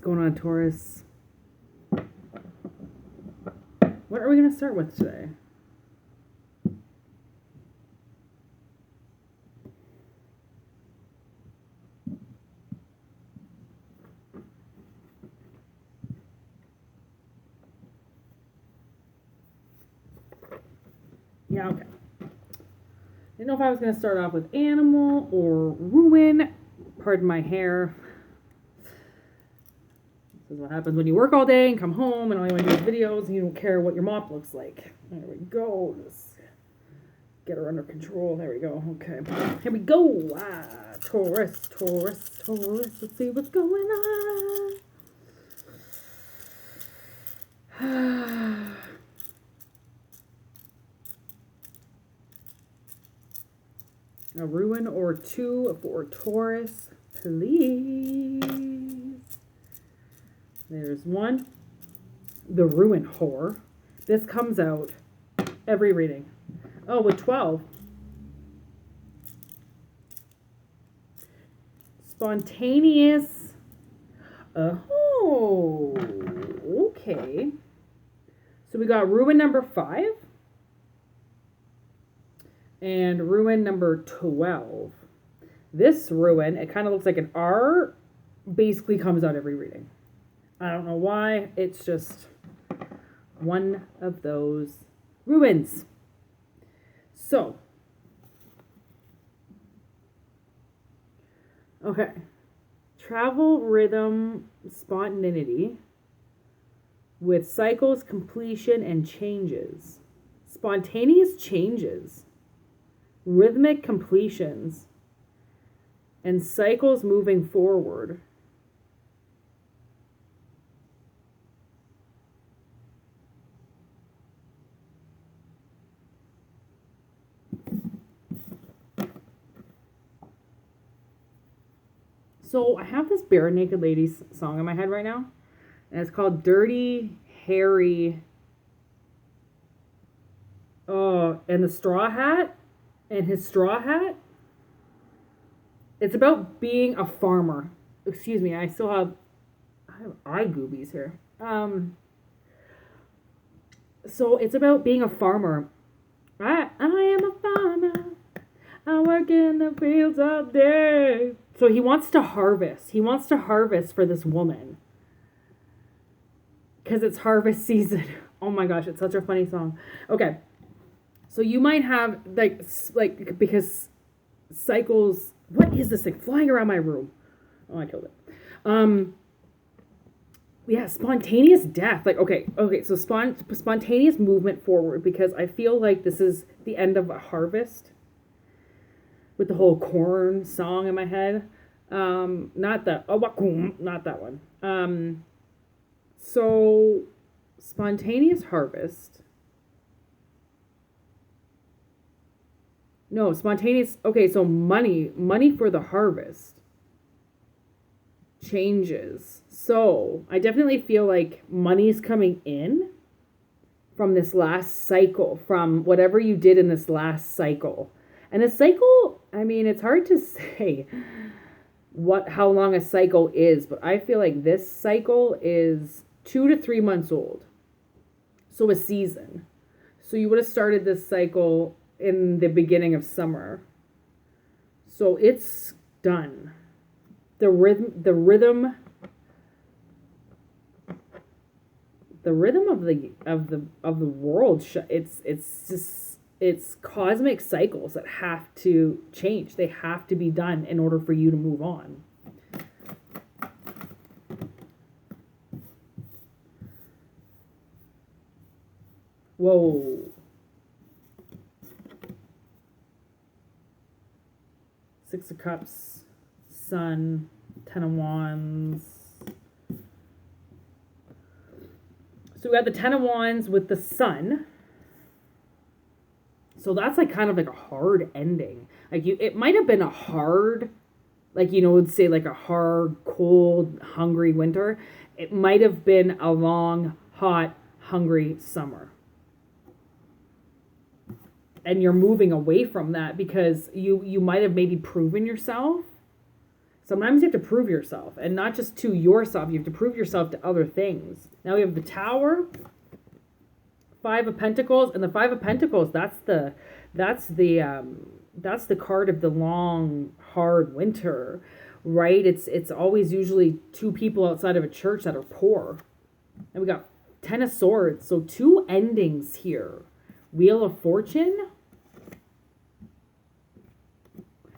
going on, Taurus? What are we going to start with today? Yeah, okay. Didn't know if I was going to start off with animal or ruin. Pardon my hair. This is what happens when you work all day and come home and all you want to do is videos and you don't care what your mop looks like. There we go. Just get her under control. There we go. Okay. Here we go. Taurus, Taurus, Taurus. Let's see what's going on. A ruin or two for Taurus, please. There's one. The ruin whore. This comes out every reading. Oh, with 12. Spontaneous. Oh, okay. So we got ruin number 5. And ruin number 12. This ruin, it kind of looks like an R, basically comes out every reading. I don't know why. It's just one of those ruins. So, okay. Travel, rhythm, spontaneity with cycles, completion, and changes. Spontaneous changes. Rhythmic completions, and cycles moving forward. So I have this Bare Naked Ladies song in my head right now, and it's called Dirty Harry. Oh, and the straw hat. And his straw hat. It's about being a farmer. Excuse me, I have eye goobies here. So it's about being a farmer. I am a farmer. I work in the fields all day. So he wants to harvest. He wants to harvest for this woman. Because it's harvest season. Oh my gosh, it's such a funny song. Okay. So you might have, like, because cycles, what is this thing flying around my room? Oh, I killed it. Yeah, spontaneous death. Like, okay, so spontaneous movement forward, because I feel like this is the end of a harvest with the whole corn song in my head. Not that one. So spontaneous harvest. No, spontaneous. Okay, so money for the harvest changes. So I definitely feel like money's coming in from this last cycle, from whatever you did in this last cycle. And a cycle, I mean, it's hard to say how long a cycle is, but I feel like this cycle is 2 to 3 months old. So a season. So you would have started this cycle in the beginning of summer. So it's done. The rhythm of the world, it's cosmic cycles that have to change. They have to be done in order for you to move on. Whoa. Six of Cups, Sun, Ten of Wands. So we got the Ten of Wands with the Sun. So that's like kind of like a hard ending. Like it might have been a hard, like, would say like a hard, cold, hungry winter. It might have been a long, hot, hungry summer. And you're moving away from that because you might have maybe proven yourself. Sometimes you have to prove yourself, and not just to yourself. You have to prove yourself to other things. Now we have the Tower, Five of Pentacles, and the Five of Pentacles. That's the card of the long, hard winter, right? It's always usually two people outside of a church that are poor, and we got Ten of Swords. So two endings here: Wheel of Fortune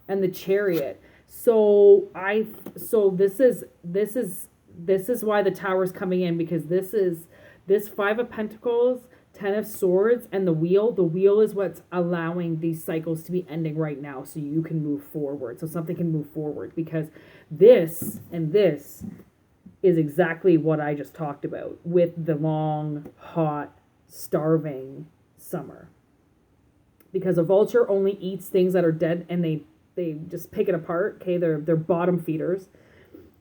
and the Chariot. So this is why the Tower's coming in, because this Five of Pentacles, Ten of Swords, and the Wheel. The Wheel is what's allowing these cycles to be ending right now, so you can move forward, so something can move forward, because this and this is exactly what I just talked about with the long, hot, starving summer. Because a vulture only eats things that are dead, and they just pick it apart. Okay, they're bottom feeders.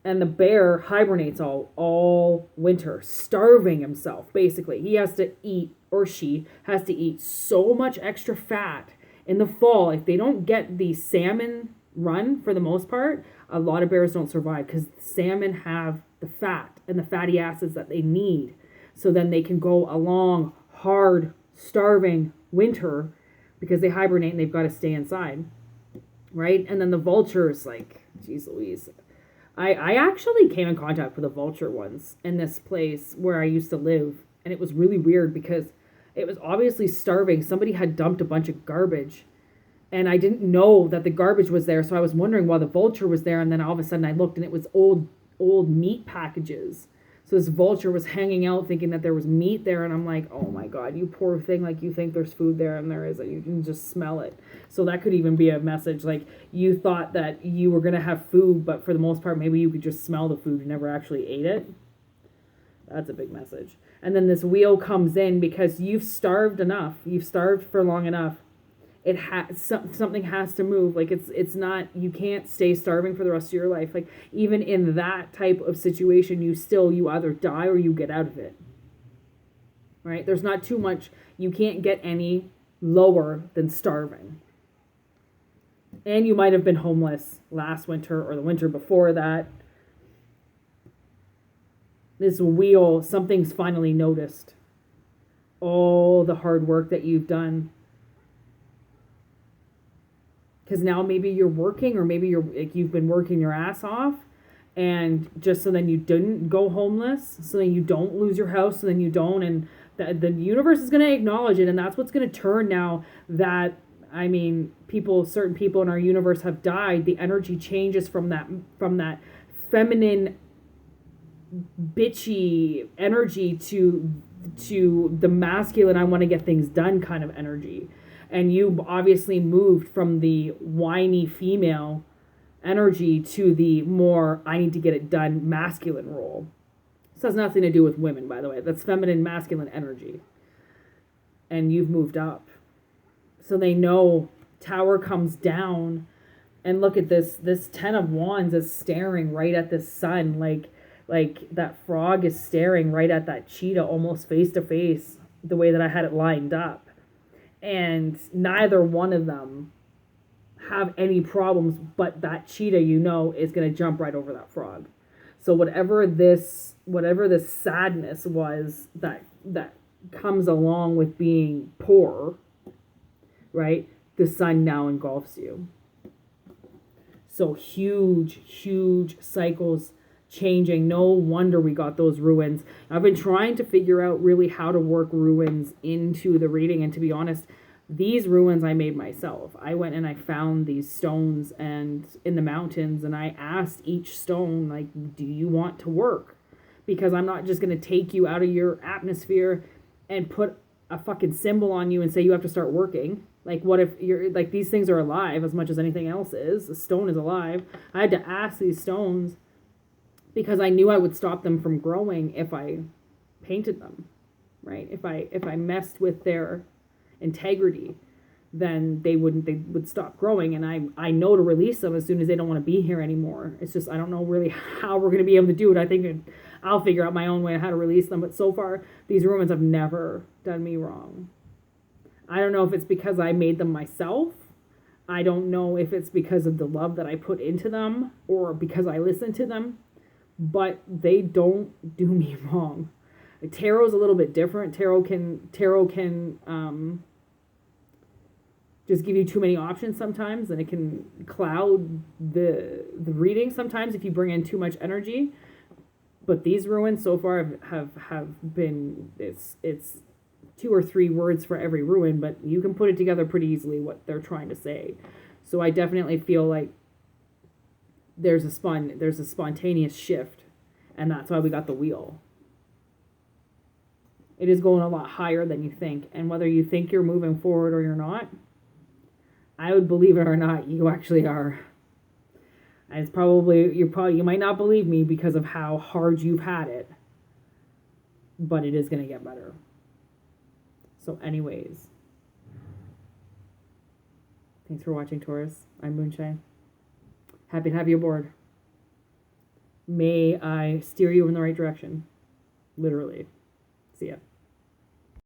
And the bear hibernates all winter, starving himself, basically. He has to eat, or she has to eat so much extra fat in the fall. If they don't get the salmon run, for the most part, a lot of bears don't survive, because salmon have the fat and the fatty acids that they need. So then they can go a long, hard, starving winter, because they hibernate and they've got to stay inside. Right? And then the vultures, like, geez Louise. I actually came in contact with a vulture once in this place where I used to live. And it was really weird, because it was obviously starving. Somebody had dumped a bunch of garbage. And I didn't know that the garbage was there. So I was wondering why the vulture was there. And then all of a sudden I looked, and it was old meat packages. So this vulture was hanging out thinking that there was meat there. And I'm like, oh my God, you poor thing. Like, you think there's food there and there isn't. You can just smell it. So that could even be a message. Like, you thought that you were going to have food, but for the most part, maybe you could just smell the food. You never actually ate it. That's a big message. And then this Wheel comes in because you've starved enough. You've starved for long enough. It has something has to move. Like, it's not, you can't stay starving for the rest of your life. Like, even in that type of situation, you either die or you get out of it. Right? There's not too much. You can't get any lower than starving. And you might have been homeless last winter or the winter before that. This Wheel, something's finally noticed. All the hard work that you've done. Because now maybe you're working, or maybe you've been working your ass off, and just so then you didn't go homeless, so then you don't lose your house, so then you don't, and the universe is going to acknowledge it, and that's what's going to turn now that, I mean, certain people in our universe have died. The energy changes from that feminine, bitchy energy to the masculine, I want to get things done kind of energy. And you obviously moved from the whiny female energy to the more I need to get it done masculine role. This has nothing to do with women, by the way. That's feminine, masculine energy. And you've moved up. So they know Tower comes down, and look at this. This Ten of Wands is staring right at the sun. Like that frog is staring right at that cheetah, almost face to face, the way that I had it lined up. And neither one of them have any problems, but that cheetah, is going to jump right over that frog. So whatever this sadness was that comes along with being poor, right? The sun now engulfs you. So huge cycles changing. No wonder we got those ruins. I've been trying to figure out really how to work ruins into the reading, and to be honest, these ruins I made myself. I went and I found these stones and in the mountains, and I asked each stone, like, do you want to work? Because I'm not just going to take you out of your atmosphere and put a fucking symbol on you and say you have to start working. Like, what if you're like, these things are alive as much as anything else is. A stone is alive. I had to ask these stones because I knew I would stop them from growing if I painted them, right? If I messed with their integrity, then they would stop growing, and I know to release them as soon as they don't want to be here anymore. It's just, I don't know really how we're going to be able to do it. I think I'll figure out my own way on how to release them, but so far these ruins have never done me wrong. I don't know if it's because I made them myself. I don't know if it's because of the love that I put into them or because I listen to them, but they don't do me wrong. Tarot's a little bit different. Tarot can just give you too many options sometimes, and it can cloud the reading sometimes if you bring in too much energy. But these ruins so far have been, it's 2 or 3 words for every ruin, but you can put it together pretty easily what they're trying to say. So I definitely feel like there's a spontaneous shift, and that's why we got the wheel. It is going a lot higher than you think, and whether you think you're moving forward or you're not, I would believe it or not, you actually are. And it's you might not believe me because of how hard you've had it, but it is going to get better. So anyways, thanks for watching, Taurus. I'm Moonshine. Happy to have you aboard. May I steer you in the right direction. Literally. See ya.